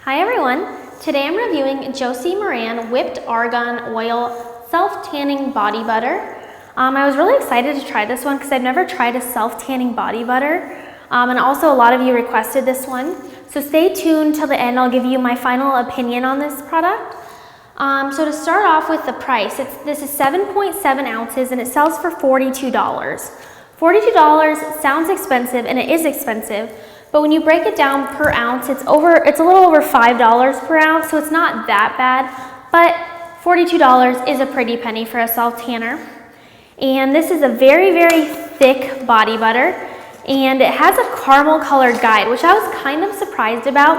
Hi everyone, today I'm reviewing Josie Maran Whipped Argan Oil Self-Tanning Body Butter. I was really excited to try this one because I've never tried a self-tanning body butter. And also a lot of you requested this one. So stay tuned till the end, I'll give you my final opinion on this product. So to start off with the price, this is 7.7 ounces and it sells for $42. $42 sounds expensive, and it is expensive. But when you break it down per ounce, it's a little over $5 per ounce, so it's not that bad. But $42 is a pretty penny for a self-tanner. And this is a very, very thick body butter, and it has a caramel colored guide, which I was kind of surprised about.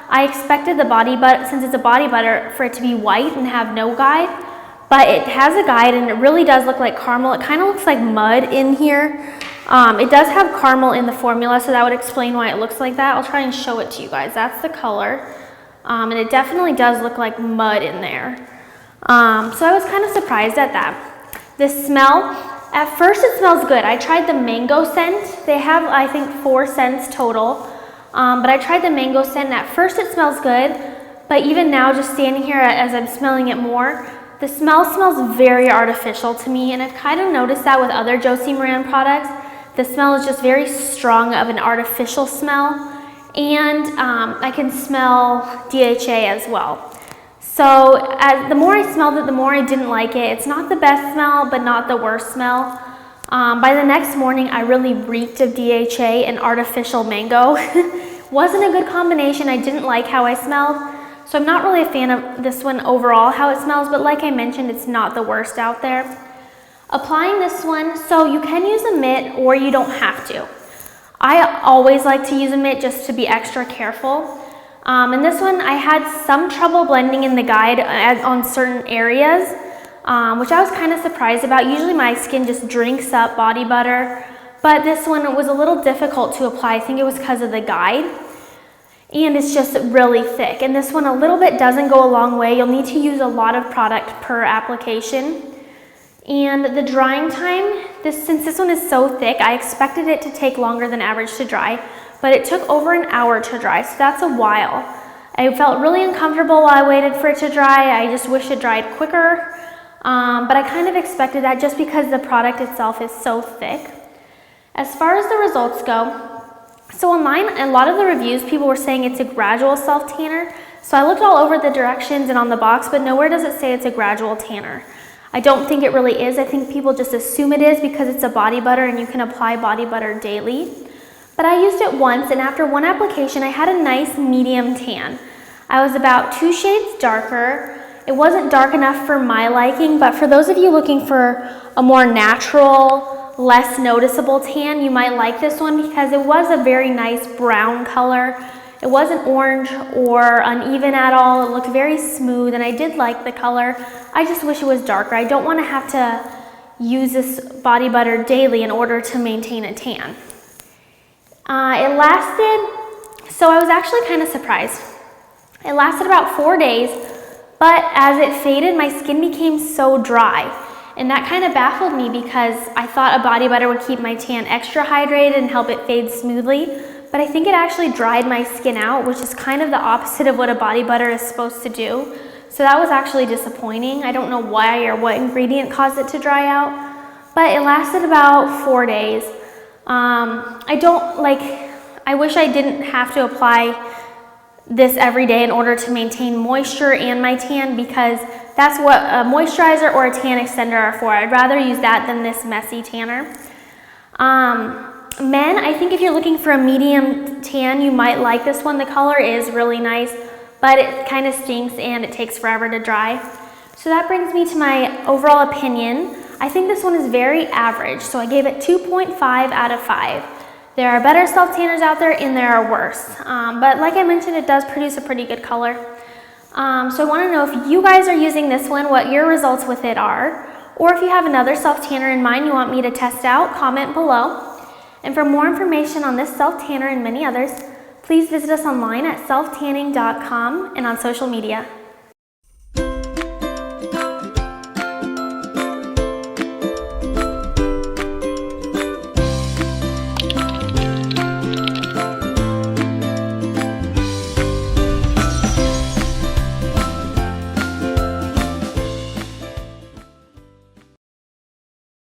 I expected the body butter, since it's a body butter, for it to be white and have no guide. But it has a guide, and it really does look like caramel. It kind of looks like mud in here. It does have caramel in the formula, so that would explain why it looks like that. I'll try and show it to you guys. That's the color. And it definitely does look like mud in there. So I was kind of surprised at that. The smell, at first it smells good. I tried the mango scent. They have, I think, 4 scents total. But I tried the mango scent, and at first it smells good. But even now, just standing here as I'm smelling it more, the smell smells very artificial to me. And I've kind of noticed that with other Josie Maran products. The smell is just very strong of an artificial smell, and I can smell DHA as well. So the more I smelled it, the more I didn't like it. It's not the best smell, but not the worst smell. By the next morning, I really reeked of DHA and artificial mango. Wasn't a good combination. I didn't like how I smelled. So I'm not really a fan of this one overall, how it smells, but like I mentioned, it's not the worst out there. Applying this one, so you can use a mitt or you don't have to. I always like to use a mitt just to be extra careful. And this one, I had some trouble blending in the guide on certain areas, which I was kind of surprised about. Usually my skin just drinks up body butter, but this one was a little difficult to apply. I think it was because of the guide. And it's just really thick. And this one a little bit doesn't go a long way. You'll need to use a lot of product per application. And the drying time, since this one is so thick, I expected it to take longer than average to dry, but it took over an hour to dry, so that's a while. I felt really uncomfortable while I waited for it to dry. I just wish it dried quicker, but I kind of expected that just because the product itself is so thick. As far as the results go, so online, a lot of the reviews, people were saying it's a gradual self-tanner, so I looked all over the directions and on the box, but nowhere does it say it's a gradual tanner. I don't think it really is. I think people just assume it is because it's a body butter and you can apply body butter daily. But I used it once, and after one application, I had a nice medium tan. I was about 2 shades darker. It wasn't dark enough for my liking, but for those of you looking for a more natural, less noticeable tan, you might like this one because it was a very nice brown color. It wasn't orange or uneven at all. It looked very smooth, and I did like the color. I just wish it was darker. I don't want to have to use this body butter daily in order to maintain a tan. It lasted, so I was actually kind of surprised. It lasted about 4 days, but as it faded, my skin became so dry. And that kind of baffled me because I thought a body butter would keep my tan extra hydrated and help it fade smoothly. But I think it actually dried my skin out, which is kind of the opposite of what a body butter is supposed to do. So that was actually disappointing. I don't know why or what ingredient caused it to dry out, but it lasted about 4 days. I wish I didn't have to apply this every day in order to maintain moisture and my tan, because that's what a moisturizer or a tan extender are for. I'd rather use that than this messy tanner. Men, I think if you're looking for a medium tan, you might like this one. The color is really nice, but it kind of stinks and it takes forever to dry. So that brings me to my overall opinion. I think this one is very average, so I gave it 2.5 out of 5. There are better self-tanners out there and there are worse. But like I mentioned, it does produce a pretty good color. So I want to know if you guys are using this one, what your results with it are. Or if you have another self-tanner in mind you want me to test out, comment below. And for more information on this self-tanner and many others, please visit us online at SelfTanning.com and on social media.